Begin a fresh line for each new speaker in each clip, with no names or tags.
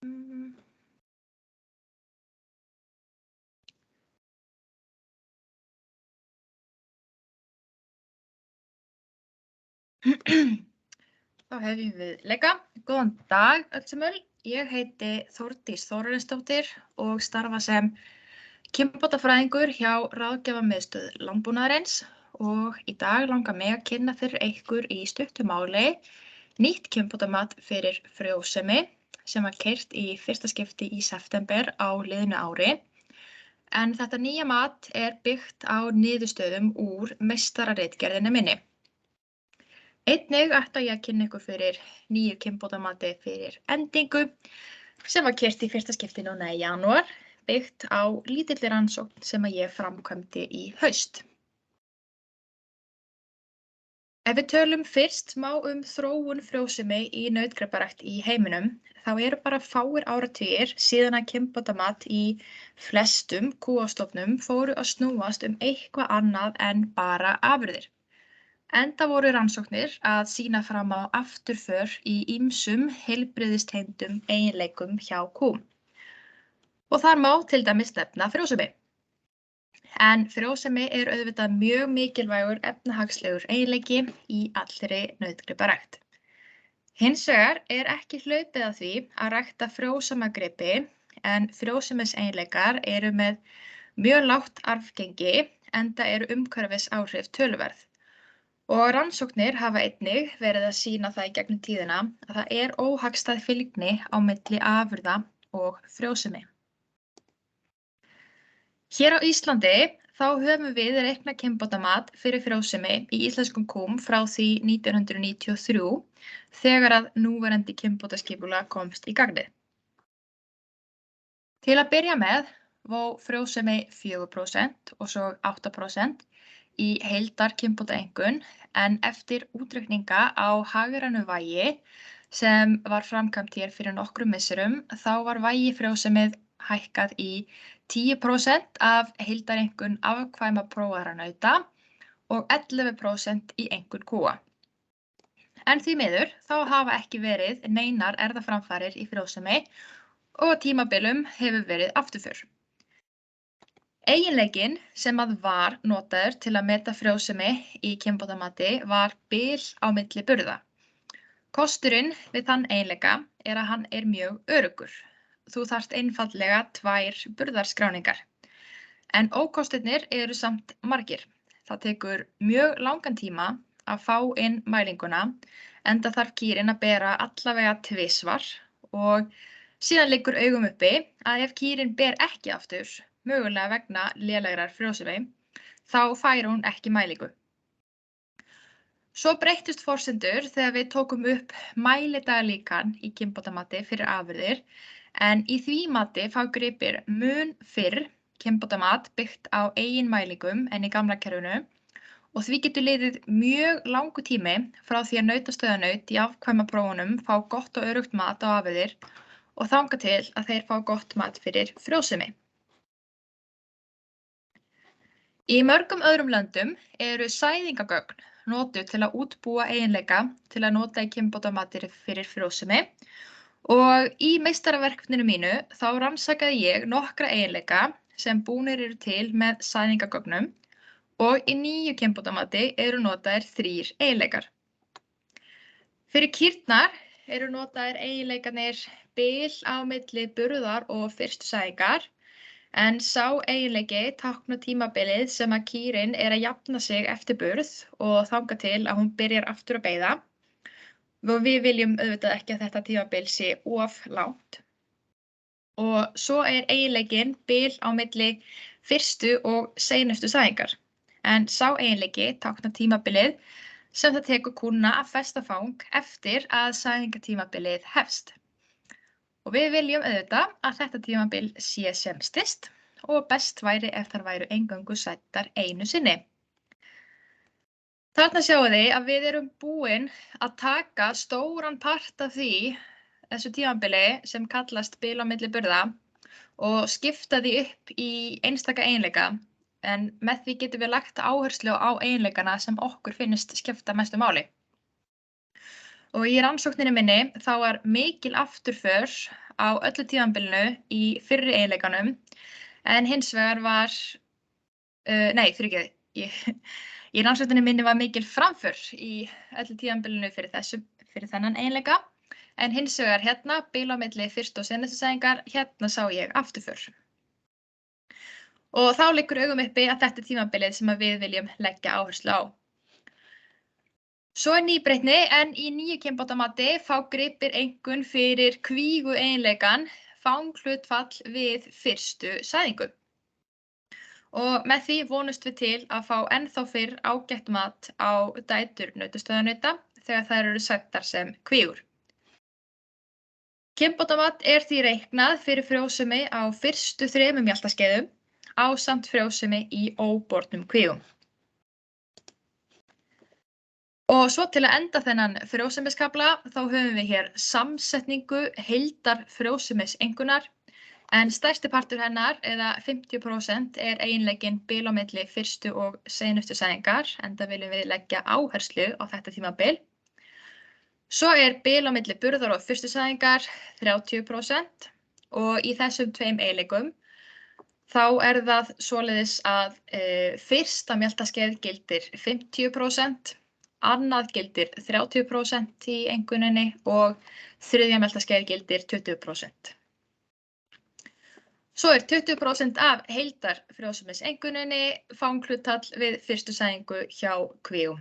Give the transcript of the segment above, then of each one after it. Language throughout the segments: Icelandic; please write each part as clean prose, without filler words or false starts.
Þá hefjum við leika. Góðan dag öll sömul. Ég heiti Þórdís Þórarinsdóttir og starfa sem kynbótafræðingur hjá Ráðgjafarmiðstöð Landbúnaðarins og í dag langar mig að kynna fyrir ykkur í stuttu máli nýtt kynbótamat fyrir frjósemi sem var keyrt í fyrsta skipti í september á liðnu ári. En þetta nýja mat er byggt á niðurstöðum úr meistararitgerðinni minni. Einnig ætla ég að kynna ykkur fyrir nýju kynbótamati fyrir endingu sem var keyrt í fyrsta skipti núna í janúar, byggt á lítilli rannsókn sem ég framkvæmdi í haust. Ef við tölum fyrst smá þróun frjósemi í nautgriparækt í heiminum, þá eru bara fáir áratugir síðan að kynbótamat í flestum kúastofnum fóru að snúast eitthvað annað en bara afurðir. Enda voru rannsóknir að sýna fram á afturför í ýmsum heilbrigðistengdum eiginleikum hjá kúm. Og þar má til dæmis nefna frjósemi. En frjósemi er auðvitað mjög mikilvægur efnahagslegur eiginleiki í allri nautgriparækt. Hins vegar er ekki hlaupið að því að rækta frjósamagripi en frjósemiseiginleikar eru með mjög lágt arfgengi enda eru umhverfisáhrif töluverð. Og rannsóknir hafa einnig verið að sýna það í gegnum tíðina að það er óhagstæð fylgni á milli afurða og frjósemi. Hér á Íslandi þá höfum við reiknað kynbótamat fyrir frjósemi í íslenskum kúm frá því 1993 þegar að núverandi kynbótaskipulag komst í gagnið. Til að byrja með vó frjósemi 4% og svo 8% í heildarkynbótaeinkunn en eftir útreikninga á hagrænu vægi sem var framkvæmt hér fyrir nokkrum misserum þá var vægi frjósemið hækkað í 10% af heildareinkunn afkvæma prófaðra nauta og 11% í einkunn kúa. En því miður þá hafa ekki verið neinar erfðaframfarir í frjósemi og á tímabilum hefur verið afturför. Eiginleikinn sem að var notaður til að meta frjósemi í kynbótamati var bil á milli burða. Kosturinn við þann eiginleika er að hann er mjög öruggur. Þú þarft einfaldlega 2 burðarskráningar. En ókostirnir eru samt margir. Það tekur mjög langan tíma að fá inn mælinguna enda þarf kýrin að bera allavega 2 og síðan liggur augum uppi að ef kýrin ber ekki aftur, mögulega vegna lélegrar frjósemi, þá fær hún ekki mælingu. Svo breyttust forsendur þegar við tókum upp mælidagslíkan í kynbótamati fyrir afurðir en í því mati fá gripir mun fyrr kynbótamat byggt á eigin mælingum en í gamla kerfinu og því getur liðið mjög langur tími frá því að nautastöðanaut í afkvæma prófunum fá gott og öruggt mat á afurðir og þangað til að þeir fá gott mat fyrir frjósemi. Í mörgum öðrum löndum eru sæðingagögn notuð til að útbúa eiginleika til að nota í kynbótamati fyrir frjósemi og í meistaraverkefninu mínu þá rannsakaði ég nokkra eiginleika sem búnir eru til með sæðingagögnum og í nýju kynbótamati eru notaðir 3 eiginleikar. Fyrir kýrnar eru notaðir eiginleikarnir bil á milli burðar og fyrstu sæðingar en sá eiginleiki táknar tímabilið sem að kýrin er að jafna sig eftir burð og þangað til að hún byrjar aftur að beiða. Og við viljum auðvitað ekki að þetta tímabil sé of langt. Og svo er eiginleikinn bil á milli fyrstu og seinustu sæðingar. En sá eiginleiki táknar tímabilið sem það tekur kúna að festa fang eftir að sæðingatímabilið hefst. Og við viljum auðvitað að þetta tímabil sé sem styst og best væri ef þær væru eingöngu sæddar einu sinni. Þarna sjáum þið að við erum búin að taka stóran part af þessu tímabili sem kallast bil á milli burða og skipta því upp í einstaka eiginleika en með því getum við lagt áherslu á eiginleikana sem okkur finnst skipta mestu máli. Og í rannsókninni minni þá var mikil afturför á öllu tímabilinu í fyrri eiginleikanum, en hins vegar var, í rannsókninni minni var mikil framför í öllu tímabilinu fyrir þennan eiginleika, en hins vegar hérna, bil á milli fyrstu og seinustu sæðingar, hérna sá ég afturför. Og þá liggur augum uppi að þetta er tímabilið sem við viljum leggja áherslu á. Svo er nýbreytni, en í nýju kynbótamati fá gripir einkunn fyrir kvígu eiginleikan fanghlutfall við fyrstu sæðingu. Og með því vonumst við til að fá ennþá fyrr ágætt mat á dætur nautastöðanauta þegar þær eru sættar sem kvígur. Kynbótamat er því reiknað fyrir frjósemi á fyrstu 3 mjaltaskeiðum ásamt frjósemi í óbornum kvígum. Og svo til að enda þennan frjósemiskafla þá höfum við hér samsetningu heildar frjósemiseinkunnar, en stærsti partur hennar, eða 50%, er eiginleikinn bil á milli fyrstu og seinustu sæðingar, enda viljum við leggja áherslu á þetta tímabil. Svo er bil á milli burðar og fyrstu sæðingar 30%, og í þessum 2 eiginleikum þá er það svoleiðis að fyrsta mjaltaskeið gildir 50%, annað gildir 30% í einkunninni og þriðja mjaltaskeið gildir 20%. Svo er 20% af heildar frjósemiseinkunninni fanghlutfall við fyrstu sæðingu hjá kvígum.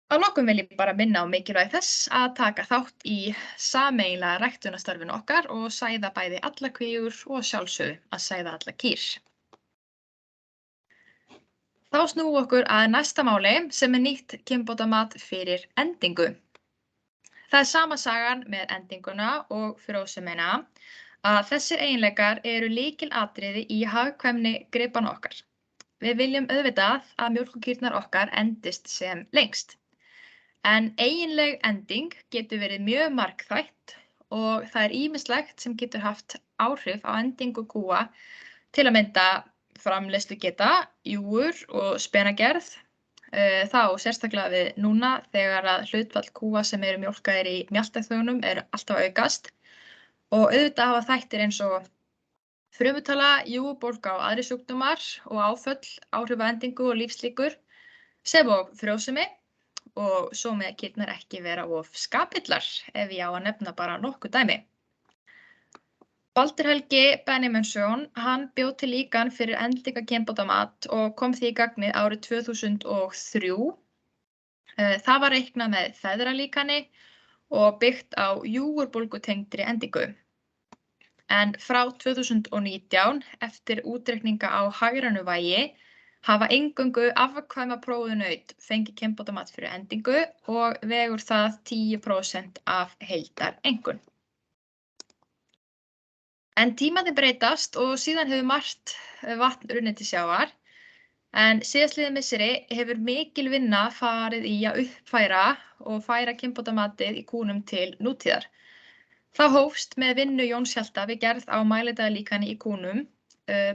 Að lokum vil ég bara minna á mikilvægi þess að taka þátt í sameiginlega ræktunarstarfinu okkar og sæða bæði allar kvígur og sjálfsögðu að sæða allar kýr. Þá snúum við okkur að næsta máli sem er nýtt kynbótamat fyrir endingu. Það er sama sagan með endinguna og frjósemina að þessir eiginleikar eru lykilatriði í hagkvæmni gripanna okkar. Við viljum auðvitað að mjólkurkýrnar okkar endist sem lengst. En eiginleg ending getur verið mjög margþætt og það er ýmislegt sem getur haft áhrif á endingu kúa, til að mynda framleiðslugeta, júgur og spenagerð. Þá sérstaklega við núna þegar að hlutfall kúa sem eru mjólkaðir í mjaltaþjónum eru alltaf að aukast. Og auðvitað hafa þættir eins og frumutala, júgurbólga og aðrir sjúkdómar og áföll áhrif á endingu og lífslíkur, sem og frjósemi, og svo með kýrnar ekki vera of skapillar, ef ég á að nefna bara nokkuð dæmi. Baldur Helgi Benjamínsson, hann bjó til líkan fyrir endinga kynbótamat og kom því í gagnið árið 2003. Það var reiknað með feðralíkani og byggt á júgurbólgutengdri endingu. En frá 2019, eftir útreikninga á hagrænu vægi, hafa eingöngu afkvæma prófuð naut fengið kynbótamat fyrir endingu og vegur það 10% af heildareinkunn. En tímarnir breytast og síðan hefur margt vatn runnið til sjávar, en síðastliðin misseri hefur mikil vinna farið í að uppfæra og færa kynbótamatið í kúnum til nútíðar. Það hófst með vinnu Jóns Hjalta við gerð á mælidægurlíkani í kúnum,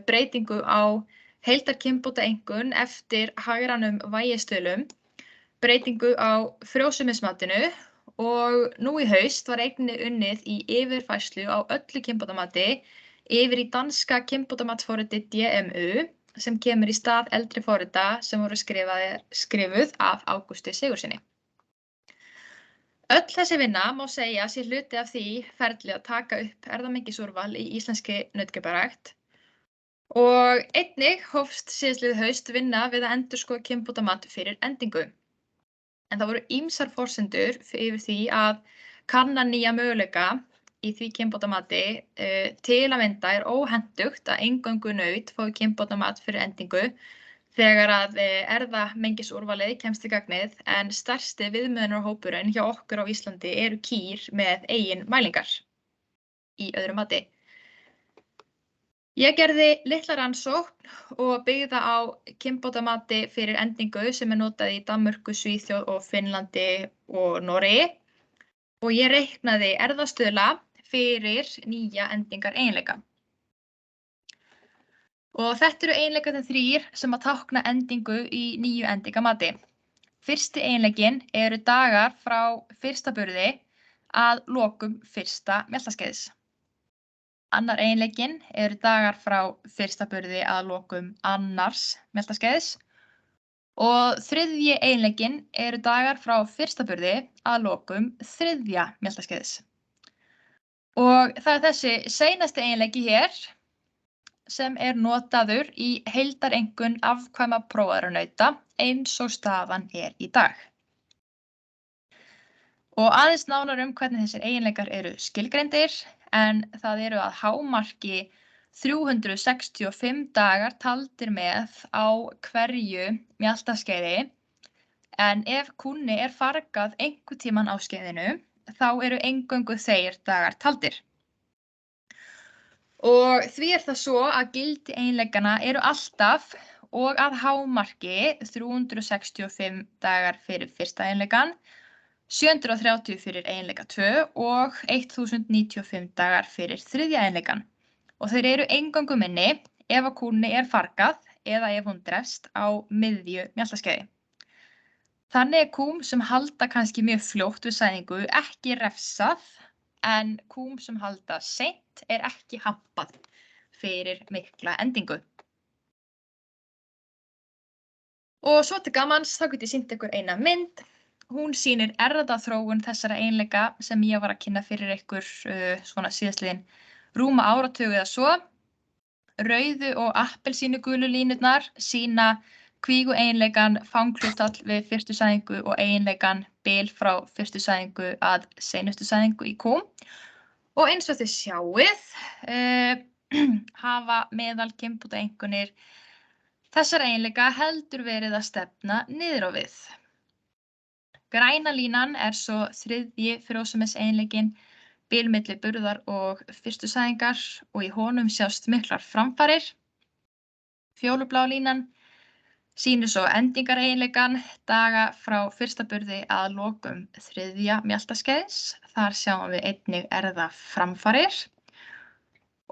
breytingu á heildarkynbótaeinkunn eftir hagrænum vægistöðlum, breytingu á frjósemismatinu og nú í haust var einnig unnið í yfirfærslu á öllu kynbótamati yfir í danska kynbótamatsforritið DMU sem kemur í stað eldri forrita sem voru skrifuð af Ágústi Sigurðssyni. Öll þessi vinna má segja sé hluti af því ferli að taka upp erfðamengisúrval í íslenskri nautgriparækt og einnig hófst síðastliðið haust vinna við að endurskoða kynbótamat fyrir endingu. En það voru ýmsar forsendur yfir því að kanna nýja möguleika í því kynbótamati. Til að mynda er óhentugt að eingöngu naut fái kynbótamat fyrir endingu þegar að erfðamengisúrvalið kemst í gagnið, en stærsti viðmiðunarhópurinn hjá okkur á Íslandi eru kýr með eigin mælingar í öðru mati. Ég gerði litla rannsókn og byggða á kynbótamati fyrir endingu sem er notað í Danmörku, Svíþjóð og Finnlandi og Noregi og ég reiknaði erfðastuðla fyrir nýja endingar eiginleika. Og þetta eru eiginleikarnir 3 sem að tákna endingu í nýju endingamati. Fyrsti eiginleikinn eru dagar frá fyrsta burði að lokum fyrsta mjaltaskeiðs. Annar eiginleikinn eru dagar frá fyrsta burði að lokum annars mjaltaskeiðs. Og þriðji eiginleikinn eru dagar frá fyrsta burði að lokum þriðja mjaltaskeiðs. Og það er þessi seinasti eiginleiki hér sem er notaður í heildareinkunn afkvæma prófaðra nauta eins og staðan er í dag. Og aðeins nánar hvernig þessir eiginleikar eru skilgreindir, en það eru að hámarki 365 dagar taldir með á hverju mjaltaskeiði, en ef kúnni er fargað einhvern tímann á skeiðinu, þá eru eingöngu þeir dagar taldir. Og því er það svo að gildi eiginleikana eru alltaf og að hámarki 365 dagar fyrir fyrsta eiginleikan, 730 fyrir eiginleika 2 og 1095 dagar fyrir þriðja eiginleikan. Og þeir eru eingöngu minni ef að kúnni er fargað eða ef hún drefst á miðju mjaltaskeiði. Þannig er kúm sem halda kannski mjög fljótt við sæðingu ekki refsað, en kúm sem halda seint er ekki hampað fyrir mikla endingu. Og svo til gamans þá get ég sýnt ykkur eina mynd. Hún sýnir erfðaþróun þessara eiginleika sem ég var að kynna fyrir ykkur svona síðastliðin rúma áratug eða svo. Rauðu og appelsínugulu línurnar sýna kvígueiginleikan fanghlutfall við fyrstu sæðingu og eiginleikan bil frá fyrstu sæðingu að seinustu sæðingu í kúm. Og eins og þið sjáið hafa meðal kynbótaeinkunnir þessar eiginleika heldur verið að stefna niður á við. Græna línan er svo þriðji frjósemiseiginleikinn bil milli burðar og fyrstu sæðingar og í honum sjást miklar framfarir. Fjólublá línan sýnir svo endingareiginleikan daga frá fyrsta burði að lokum þriðja mjaltaskeiðs. Þar sjáum við einnig erfðaframfarir.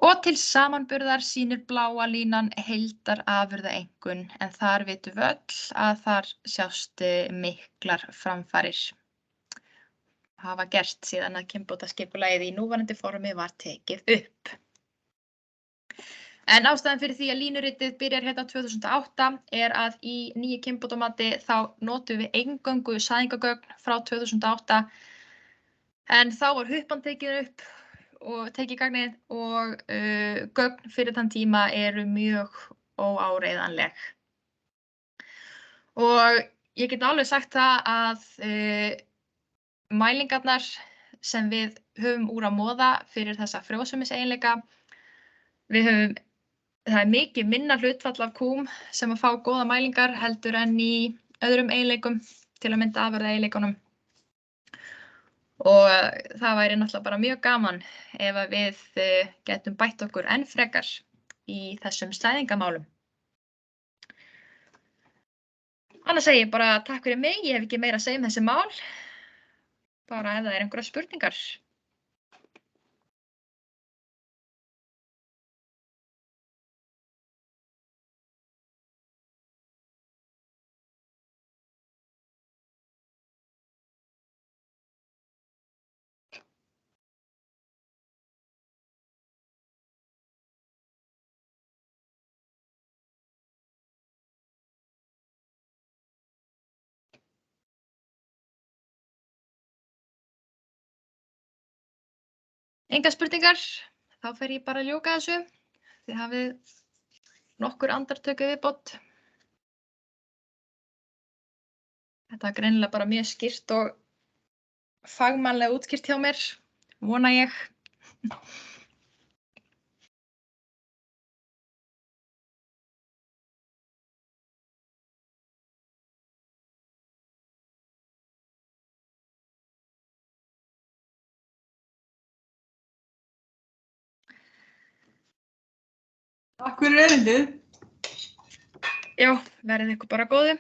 Og til samanburðar sýnir bláa línan heildarafurðaeinkunn, en þar vitum við öll að þar sjást miklar framfarir hafa gerst síðan að kynbótaskipulagið í núverandi formi var tekið upp. En ástæðan fyrir því að línuritið byrjar hérna 2008 er að í nýju kynbótamati þá notum við eingöngu sæðingagögn frá 2008, en þá var huppan tekið upp og tekið gagnið og gögn fyrir þann tíma eru mjög óáreiðanleg. Og ég get alveg sagt það að mælingarnar sem við höfum úr að moða fyrir þessa frjósemiseiginleika, það er mikið minna hlutfall af kúm sem að fá góða mælingar heldur en í öðrum eiginleikum, til að mynda afurðaeiginleikunum. Og það væri náttúrulega bara mjög gaman ef að við getum bætt okkur enn frekar í þessum sæðingamálum. Annars segi ég bara takk fyrir mig, ég hef ekki meira að segja þessi mál. Bara ef það er einhverjar spurningar. Engar spurningar, þá fer ég bara að ljúka þessu. Þið hafið nokkur andartök viðbót. Þetta er greinilega bara mjög skýrt og fagmannlega útskýrt hjá mér, vona ég.
Takk fyrir erindið.
Já, verið ykkur bara góðu.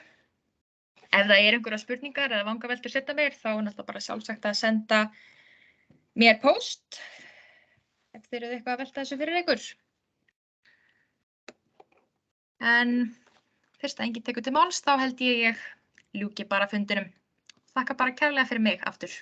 Ef það er einhverjar spurningar eða vangaveltur seinna meir, þá er náttúrulega bara sjálfsagt að senda mér post ef þið eruð eitthvað að velta þessu fyrir ykkur. En fyrst að enginn tekur til máls, þá held ég ljúki bara fundinum. Þakka bara kærlega fyrir mig aftur.